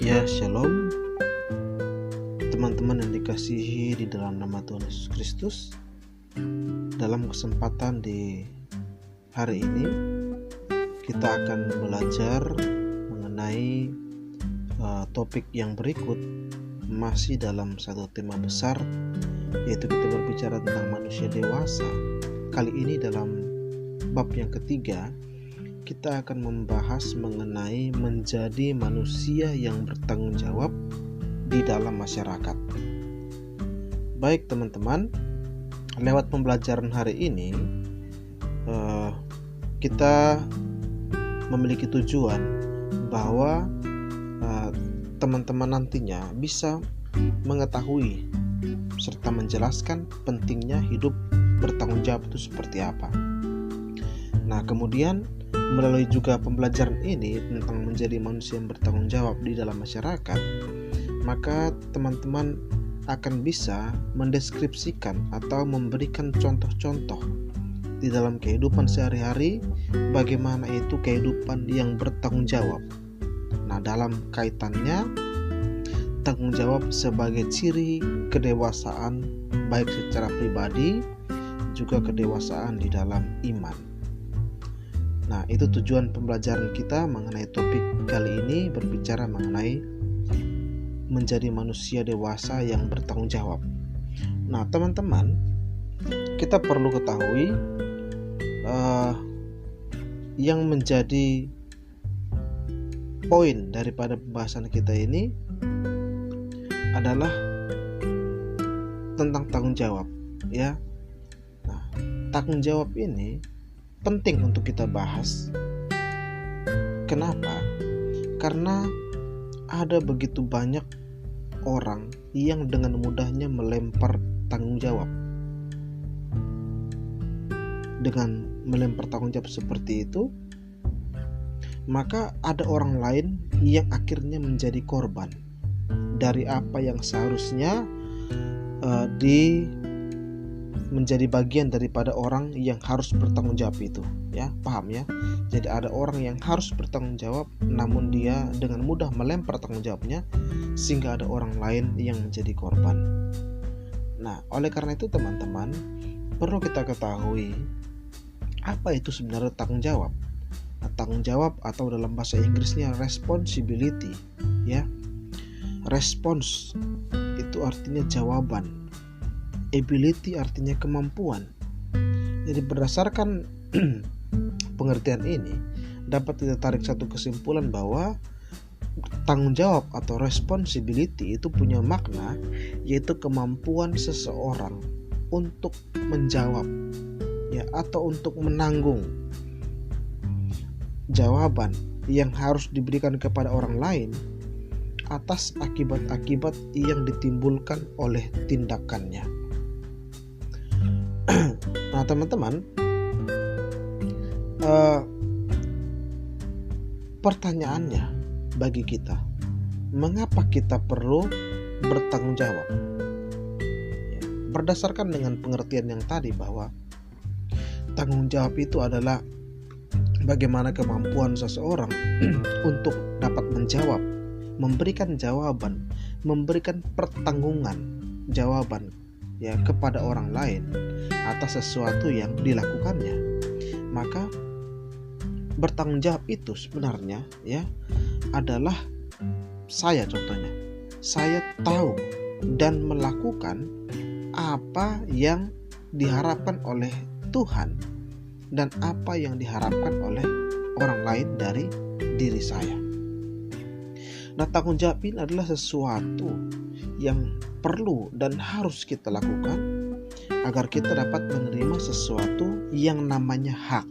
Ya, shalom teman-teman yang dikasihi di dalam nama Tuhan Yesus Kristus. Dalam kesempatan di hari ini kita akan belajar mengenai topik yang berikut, masih dalam satu tema besar, yaitu kita berbicara tentang manusia dewasa. Kali ini dalam bab yang ketiga, kita akan membahas mengenai menjadi manusia yang bertanggung jawab di dalam masyarakat. Baik teman-teman, lewat pembelajaran hari ini kita memiliki tujuan bahwa teman-teman nantinya bisa mengetahui serta menjelaskan pentingnya hidup bertanggung jawab itu seperti apa. Nah, kemudian melalui juga pembelajaran ini tentang menjadi manusia yang bertanggung jawab di dalam masyarakat, maka teman-teman akan bisa mendeskripsikan atau memberikan contoh-contoh di dalam kehidupan sehari-hari bagaimana itu kehidupan yang bertanggung jawab. Nah, dalam kaitannya tanggung jawab sebagai ciri kedewasaan baik secara pribadi juga kedewasaan di dalam iman. Nah, itu tujuan pembelajaran kita mengenai topik kali ini, berbicara mengenai menjadi manusia dewasa yang bertanggung jawab. Nah, teman-teman, kita perlu ketahui yang menjadi poin daripada pembahasan kita ini adalah tentang tanggung jawab, ya. Nah, tanggung jawab ini penting untuk kita bahas. Kenapa? Karena ada begitu banyak orang yang dengan mudahnya melempar tanggung jawab. Dengan melempar tanggung jawab seperti itu, maka ada orang lain yang akhirnya menjadi korban dari apa yang seharusnya menjadi bagian daripada orang yang harus bertanggung jawab itu, ya, paham ya? Jadi ada orang yang harus bertanggung jawab, namun dia dengan mudah melempar tanggung jawabnya, sehingga ada orang lain yang menjadi korban. Nah, oleh karena itu teman-teman, perlu kita ketahui apa itu sebenarnya tanggung jawab. Nah, tanggung jawab atau dalam bahasa Inggrisnya responsibility, ya. Response itu artinya jawaban. Ability artinya kemampuan. Jadi berdasarkan pengertian ini dapat kita tarik satu kesimpulan bahwa tanggung jawab atau responsibility itu punya makna, yaitu kemampuan seseorang untuk menjawab, ya, atau untuk menanggung jawaban yang harus diberikan kepada orang lain atas akibat-akibat yang ditimbulkan oleh tindakannya. Nah, teman-teman, pertanyaannya bagi kita, mengapa kita perlu bertanggung jawab? Ya, berdasarkan dengan pengertian yang tadi bahwa tanggung jawab itu adalah bagaimana kemampuan seseorang untuk dapat menjawab, memberikan jawaban, memberikan pertanggungan jawaban, ya, kepada orang lain atas sesuatu yang dilakukannya. Maka bertanggung jawab itu sebenarnya, ya, adalah saya tahu dan melakukan apa yang diharapkan oleh Tuhan dan apa yang diharapkan oleh orang lain dari diri saya. Nah, tanggung jawab ini adalah sesuatu yang perlu dan harus kita lakukan agar kita dapat menerima sesuatu yang namanya hak.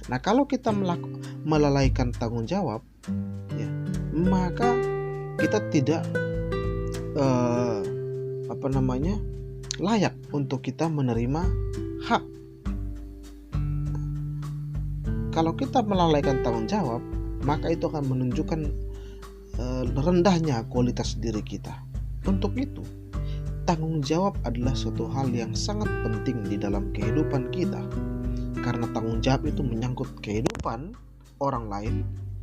Nah, kalau kita melalaikan tanggung jawab, ya, maka kita tidak layak untuk kita menerima hak. Kalau kita melalaikan tanggung jawab, maka itu akan menunjukkan rendahnya kualitas diri kita. Untuk itu, tanggung jawab adalah suatu hal yang sangat penting di dalam kehidupan kita, karena tanggung jawab itu menyangkut kehidupan orang lain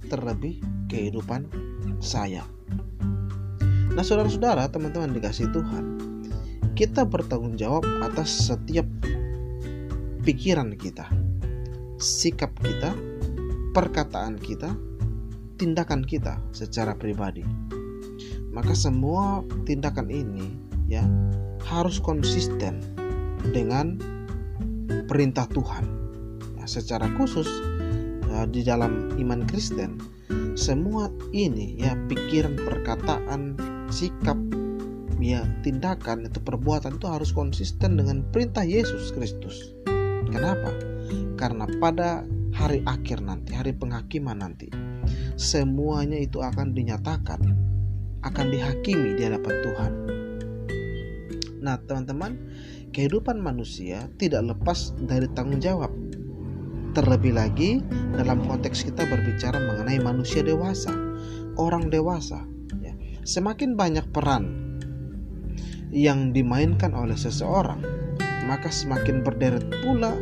terlebih kehidupan saya. Nah, saudara-saudara, teman-teman dikasihi Tuhan, kita bertanggung jawab atas setiap pikiran kita, sikap kita, perkataan kita, tindakan kita secara pribadi. Maka semua tindakan ini ya harus konsisten dengan perintah Tuhan. Nah, secara khusus di dalam iman Kristen, semua ini ya pikiran, perkataan, sikap, ya tindakan itu, perbuatan itu harus konsisten dengan perintah Yesus Kristus. Kenapa? Karena pada hari akhir nanti, hari penghakiman nanti, semuanya itu akan dinyatakan, akan dihakimi di hadapan Tuhan. Nah, teman-teman, kehidupan manusia tidak lepas dari tanggung jawab. Terlebih lagi dalam konteks kita berbicara mengenai manusia dewasa, orang dewasa ya. Semakin banyak peran yang dimainkan oleh seseorang, maka semakin berderet pula,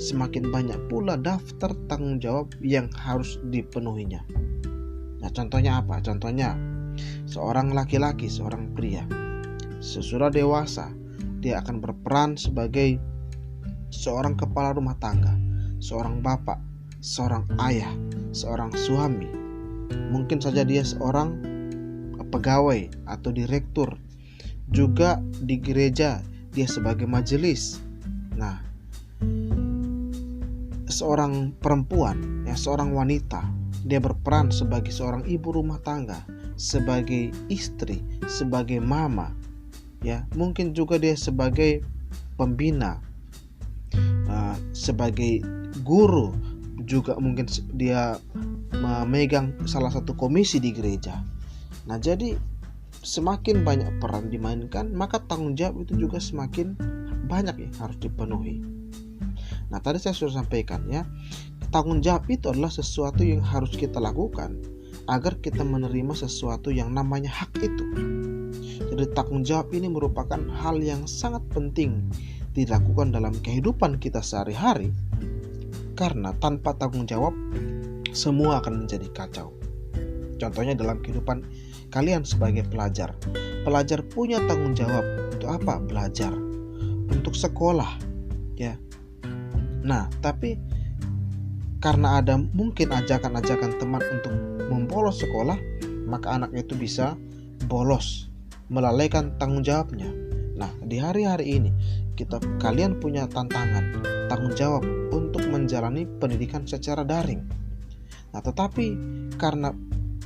semakin banyak pula daftar tanggung jawab yang harus dipenuhinya. Nah, contohnya apa? Contohnya seorang laki-laki, seorang pria sesudah dewasa, dia akan berperan sebagai seorang kepala rumah tangga, seorang bapak, seorang ayah, seorang suami. Mungkin saja dia seorang pegawai atau direktur. Juga di gereja dia sebagai majelis. Nah, seorang perempuan ya, seorang wanita, dia berperan sebagai seorang ibu rumah tangga, sebagai istri, sebagai mama ya. Mungkin juga dia sebagai pembina, sebagai guru, juga mungkin dia memegang salah satu komisi di gereja. Nah, jadi semakin banyak peran dimainkan, maka tanggung jawab itu juga semakin banyak ya harus dipenuhi. Nah, tadi saya sudah sampaikan ya, tanggung jawab itu adalah sesuatu yang harus kita lakukan agar kita menerima sesuatu yang namanya hak itu. Jadi tanggung jawab ini merupakan hal yang sangat penting dilakukan dalam kehidupan kita sehari-hari, karena tanpa tanggung jawab semua akan menjadi kacau. Contohnya dalam kehidupan kalian sebagai pelajar. Pelajar punya tanggung jawab untuk apa? Belajar, untuk sekolah ya. Nah, tapi karena ada mungkin ajakan-ajakan teman untuk membolos sekolah, maka anak itu bisa bolos, melalaikan tanggung jawabnya. Nah, di hari-hari ini kalian punya tantangan, tanggung jawab untuk menjalani pendidikan secara daring. Nah, tetapi karena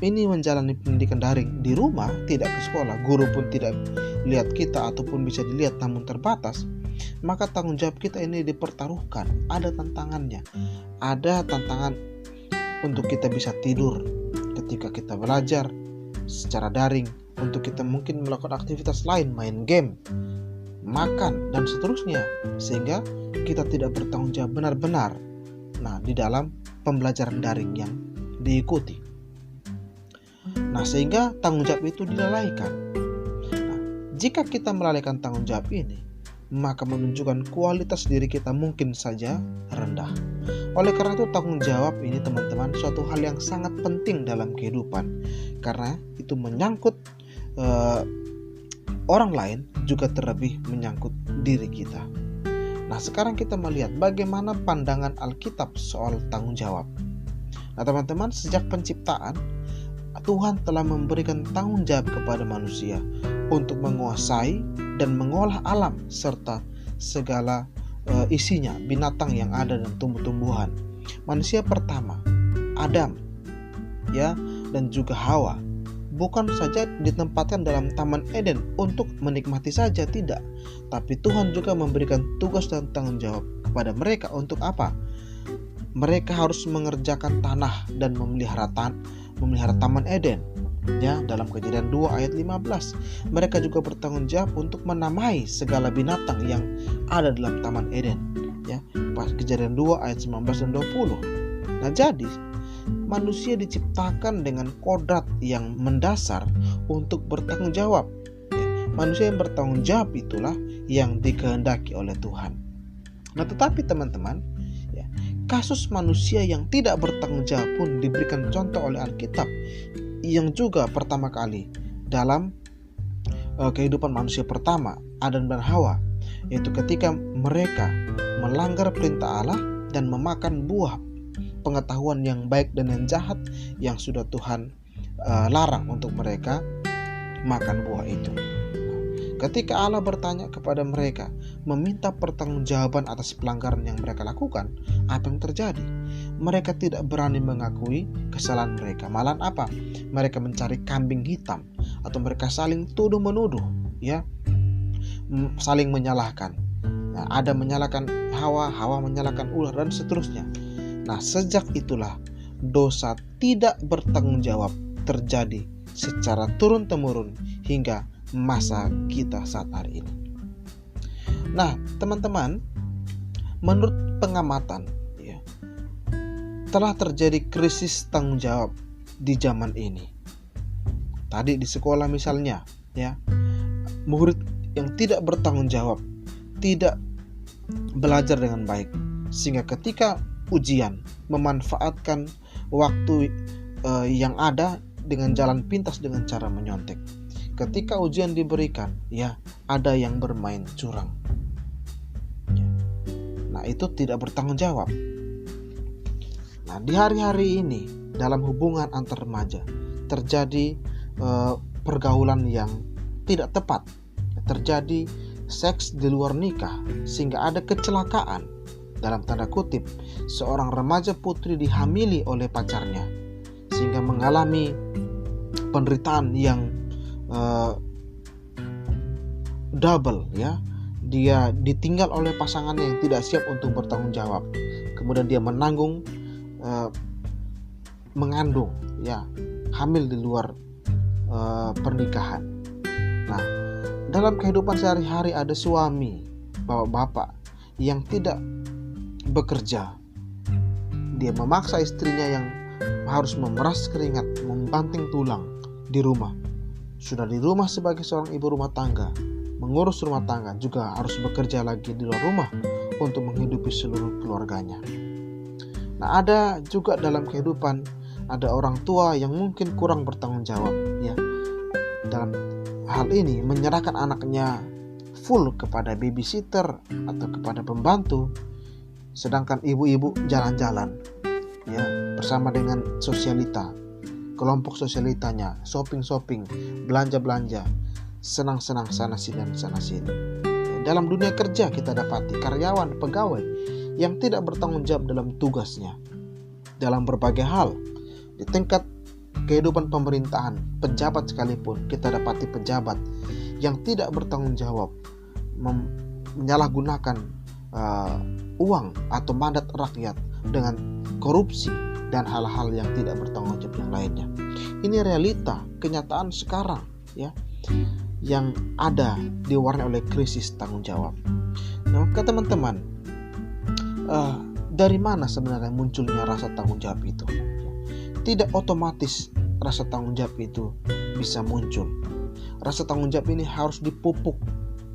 ini menjalani pendidikan daring di rumah, tidak ke sekolah, guru pun tidak lihat kita ataupun bisa dilihat namun terbatas, maka tanggung jawab kita ini dipertaruhkan. Ada tantangannya, ada tantangan untuk kita bisa tidur ketika kita belajar secara daring, untuk kita mungkin melakukan aktivitas lain, main game, makan, dan seterusnya, sehingga kita tidak bertanggung jawab benar-benar di dalam pembelajaran daring yang diikuti. Nah, sehingga tanggung jawab itu dilalaikan. Nah, jika kita melalaikan tanggung jawab ini, maka menunjukkan kualitas diri kita mungkin saja rendah. Oleh karena itu, tanggung jawab ini teman-teman suatu hal yang sangat penting dalam kehidupan, karena itu menyangkut orang lain, juga terlebih menyangkut diri kita. Nah, sekarang kita melihat bagaimana pandangan Alkitab soal tanggung jawab. Nah, teman-teman, sejak penciptaan Tuhan telah memberikan tanggung jawab kepada manusia untuk menguasai dan mengolah alam serta segala isinya, binatang yang ada dan tumbuh-tumbuhan. Manusia pertama, Adam ya, dan juga Hawa, bukan saja ditempatkan dalam Taman Eden untuk menikmati saja, tidak, tapi Tuhan juga memberikan tugas dan tanggung jawab kepada mereka. Untuk apa? Mereka harus mengerjakan tanah dan memelihara Taman Eden ya. Dalam Kejadian 2 ayat 15, mereka juga bertanggung jawab untuk menamai segala binatang yang ada dalam Taman Eden ya. Pas Kejadian 2 ayat 19 dan 20. Nah, jadi manusia diciptakan dengan kodrat yang mendasar untuk bertanggung jawab ya. Manusia yang bertanggung jawab itulah yang dikehendaki oleh Tuhan. Nah, tetapi teman-teman ya, kasus manusia yang tidak bertanggung jawab pun diberikan contoh oleh Alkitab, yang juga pertama kali dalam kehidupan manusia pertama, Adam dan Hawa, yaitu ketika mereka melanggar perintah Allah dan memakan buah pengetahuan yang baik dan yang jahat yang sudah Tuhan larang untuk mereka makan buah itu. Ketika Allah bertanya kepada mereka, meminta pertanggungjawaban atas pelanggaran yang mereka lakukan, apa yang terjadi? Mereka tidak berani mengakui kesalahan mereka. Malahan apa? Mereka mencari kambing hitam, atau mereka saling tuduh-menuduh, ya, saling menyalahkan. Nah, ada menyalahkan Hawa, Hawa menyalahkan ular, dan seterusnya. Nah, sejak itulah dosa tidak bertanggung jawab terjadi secara turun-temurun hingga masa kita saat hari ini. Nah, teman-teman, menurut pengamatan, ya, telah terjadi krisis tanggung jawab di zaman ini. Tadi di sekolah misalnya, ya, murid yang tidak bertanggung jawab, tidak belajar dengan baik, sehingga ketika ujian memanfaatkan waktu yang ada dengan jalan pintas dengan cara menyontek. Ketika ujian diberikan, ya, ada yang bermain curang. Nah, itu tidak bertanggung jawab. Nah, di hari-hari ini dalam hubungan antar remaja terjadi pergaulan yang tidak tepat, terjadi seks di luar nikah, sehingga ada kecelakaan, dalam tanda kutip, seorang remaja putri dihamili oleh pacarnya, sehingga mengalami penderitaan yang double, ya. Dia ditinggal oleh pasangannya yang tidak siap untuk bertanggung jawab, kemudian dia menanggung mengandung, ya, hamil di luar pernikahan. Nah, dalam kehidupan sehari-hari ada suami, bapak yang tidak bekerja. Dia memaksa istrinya yang harus memeras keringat, membanting tulang di rumah. Sudah di rumah sebagai seorang ibu rumah tangga, mengurus rumah tangga, juga harus bekerja lagi di luar rumah untuk menghidupi seluruh keluarganya. Nah, ada juga dalam kehidupan ada orang tua yang mungkin kurang bertanggung jawab, ya. Dalam hal ini menyerahkan anaknya full kepada babysitter atau kepada pembantu, sedangkan ibu-ibu jalan-jalan, ya, bersama dengan sosialita, kelompok sosialitanya, shopping, belanja-belanja, senang-senang sana sini dan sana sini. Dalam dunia kerja kita dapati karyawan, pegawai yang tidak bertanggung jawab dalam tugasnya dalam berbagai hal. Di tingkat kehidupan pemerintahan, pejabat sekalipun, kita dapati pejabat yang tidak bertanggung jawab, menyalahgunakan uang atau mandat rakyat dengan korupsi dan hal-hal yang tidak bertanggung jawab yang lainnya. Ini realita, kenyataan sekarang, ya, yang ada diwarnai oleh krisis tanggung jawab. Nah, maka teman-teman, dari mana sebenarnya munculnya rasa tanggung jawab itu? Tidak otomatis rasa tanggung jawab itu bisa muncul. Rasa tanggung jawab ini harus dipupuk,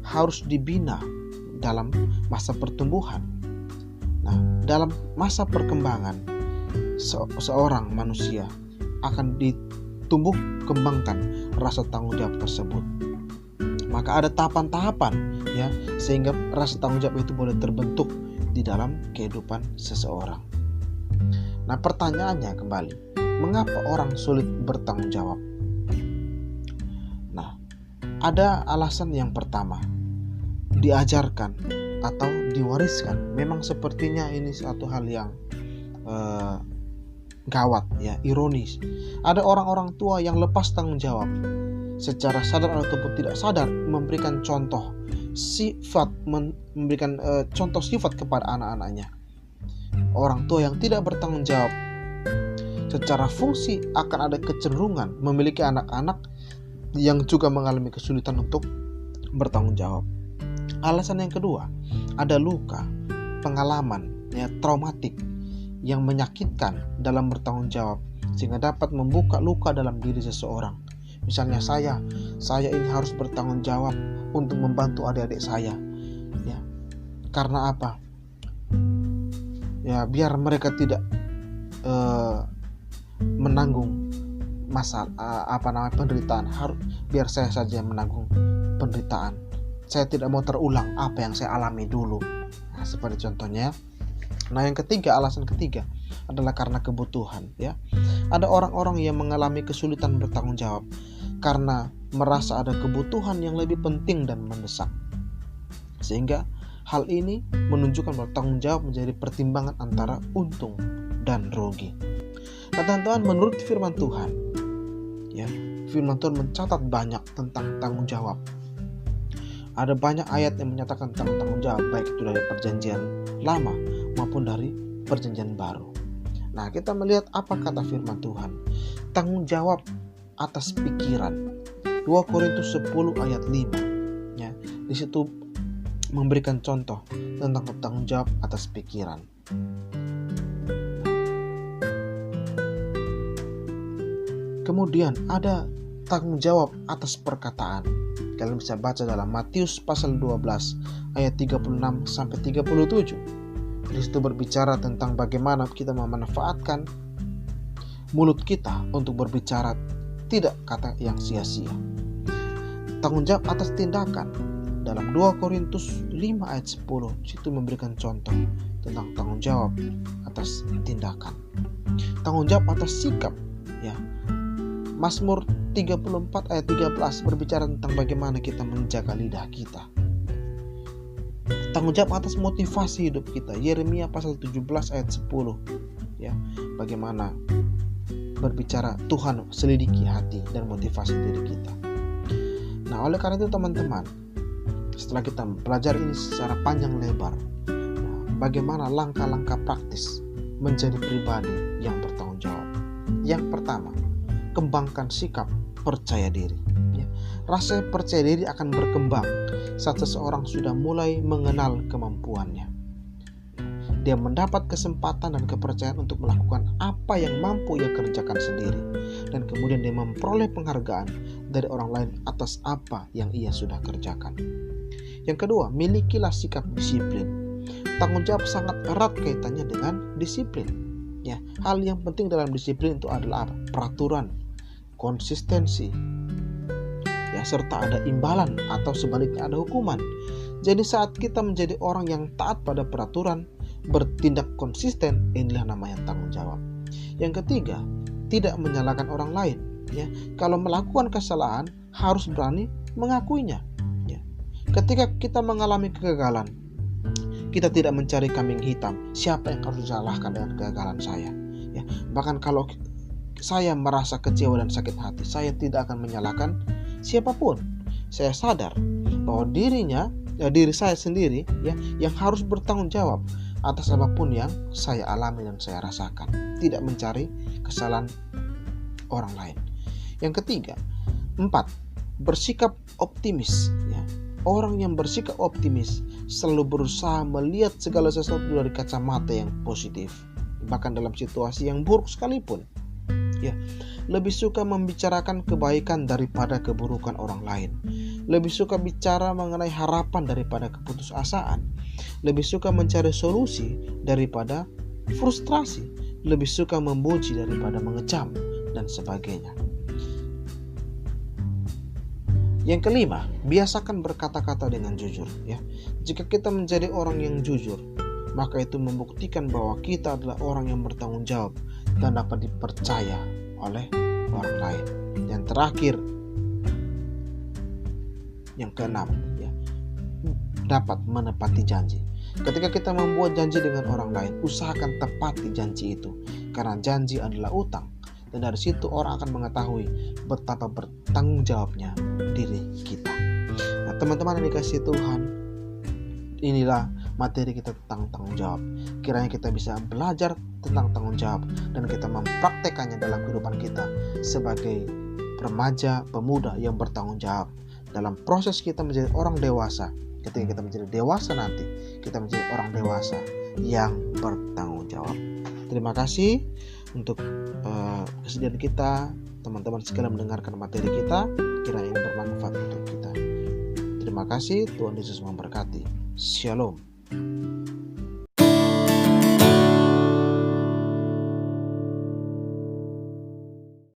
harus dibina dalam masa pertumbuhan. Nah, dalam masa perkembangan seorang manusia akan ditumbuh kembangkan rasa tanggung jawab tersebut. Maka ada tahapan-tahapan, ya, sehingga rasa tanggung jawab itu boleh terbentuk di dalam kehidupan seseorang. Nah, pertanyaannya kembali, mengapa orang sulit bertanggung jawab? Nah, ada alasan yang pertama, diajarkan atau diwariskan. Memang sepertinya ini satu hal yang gawat, ya, ironis. Ada orang-orang tua yang lepas tanggung jawab, secara sadar ataupun tidak sadar memberikan contoh sifat, memberikan contoh sifat kepada anak-anaknya. Orang tua yang tidak bertanggung jawab secara fungsi akan ada kecenderungan memiliki anak-anak yang juga mengalami kesulitan untuk bertanggung jawab. Alasan yang kedua, ada luka, pengalaman, ya, traumatik yang menyakitkan dalam bertanggung jawab, sehingga dapat membuka luka dalam diri seseorang. Misalnya saya ini harus bertanggung jawab untuk membantu adik-adik saya, ya. Karena apa? ya, biar mereka tidak menanggung masalah penderitaan. Biar saya saja yang menanggung penderitaan. Saya tidak mau terulang apa yang saya alami dulu. Nah, seperti contohnya. Nah, yang ketiga, alasan ketiga adalah karena kebutuhan, ya. Ada orang-orang yang mengalami kesulitan bertanggung jawab karena merasa ada kebutuhan yang lebih penting dan mendesak. Sehingga hal ini menunjukkan bahwa tanggung jawab menjadi pertimbangan antara untung dan rugi. Nah, teman-teman, menurut firman Tuhan, ya, firman Tuhan mencatat banyak tentang tanggung jawab. Ada banyak ayat yang menyatakan tentang tanggung jawab, baik itu dari perjanjian lama maupun dari perjanjian baru. Nah, kita melihat apa kata firman Tuhan. Tanggung jawab atas pikiran. 2 Korintus 10 ayat 5. Ya, di situ memberikan contoh tentang tanggung jawab atas pikiran. Kemudian ada tanggung jawab atas perkataan. Kalian bisa baca dalam Matius pasal 12 ayat 36 sampai 37. Di situ berbicara tentang bagaimana kita memanfaatkan mulut kita untuk berbicara tidak kata yang sia-sia. Tanggung jawab atas tindakan. Dalam 2 Korintus 5 ayat 10, situ memberikan contoh tentang tanggung jawab atas tindakan. Tanggung jawab atas sikap, ya. Mazmur 34 ayat 13 berbicara tentang bagaimana kita menjaga lidah kita. Tanggung jawab atas motivasi hidup kita. Yeremia pasal 17 ayat 10, ya. Bagaimana berbicara Tuhan selidiki hati dan motivasi diri kita. Nah, oleh karena itu teman-teman, setelah kita pelajari ini secara panjang lebar, bagaimana langkah-langkah praktis menjadi pribadi yang bertanggung jawab. Yang pertama, kembangkan sikap percaya diri. Rasa percaya diri akan berkembang saat seseorang sudah mulai mengenal kemampuannya. Dia mendapat kesempatan dan kepercayaan untuk melakukan apa yang mampu ia kerjakan sendiri, dan kemudian dia memperoleh penghargaan dari orang lain atas apa yang ia sudah kerjakan. Yang kedua, milikilah sikap disiplin. Tanggung jawab sangat erat kaitannya dengan disiplin. Ya, hal yang penting dalam disiplin itu adalah apa? Peraturan, konsistensi, ya, serta ada imbalan atau sebaliknya ada hukuman. Jadi saat kita menjadi orang yang taat pada peraturan, bertindak konsisten, inilah namanya tanggung jawab. Yang ketiga, tidak menyalahkan orang lain. Ya, kalau melakukan kesalahan harus berani mengakuinya. Ya. Ketika kita mengalami kegagalan, kita tidak mencari kambing hitam. Siapa yang harus disalahkan dengan kegagalan saya? Ya, bahkan kalau saya merasa kecewa dan sakit hati, saya tidak akan menyalahkan siapapun. Saya sadar bahwa diri saya sendiri, ya, yang harus bertanggung jawab atas apapun yang saya alami dan saya rasakan. Tidak mencari kesalahan orang lain. Yang ketiga, 4, bersikap optimis. Ya. Orang yang bersikap optimis selalu berusaha melihat segala sesuatu dari kacamata yang positif, bahkan dalam situasi yang buruk sekalipun. Ya, lebih suka membicarakan kebaikan daripada keburukan orang lain. Lebih suka bicara mengenai harapan daripada keputusasaan. Lebih suka mencari solusi daripada frustrasi. Lebih suka memuji daripada mengecam dan sebagainya. Yang kelima, biasakan berkata-kata dengan jujur. Ya, jika kita menjadi orang yang jujur, maka itu membuktikan bahwa kita adalah orang yang bertanggung jawab dan dapat dipercaya oleh orang lain. Yang terakhir, yang keenam, ya, dapat menepati janji. Ketika kita membuat janji dengan orang lain, usahakan tepati janji itu, karena janji adalah utang. Dan dari situ orang akan mengetahui betapa bertanggung jawabnya diri kita. Nah, teman-teman yang dikasihi Tuhan, inilah materi kita tentang tanggung jawab. Kiranya kita bisa belajar tentang tanggung jawab dan kita mempraktekannya dalam kehidupan kita sebagai remaja, pemuda yang bertanggung jawab. Dalam proses kita menjadi orang dewasa, ketika kita menjadi dewasa nanti, kita menjadi orang dewasa yang bertanggung jawab. Terima kasih untuk kesediaan kita, teman-teman sekalian mendengarkan materi kita. Kiranya ini bermanfaat untuk kita. Terima kasih, Tuhan Yesus memberkati. Shalom.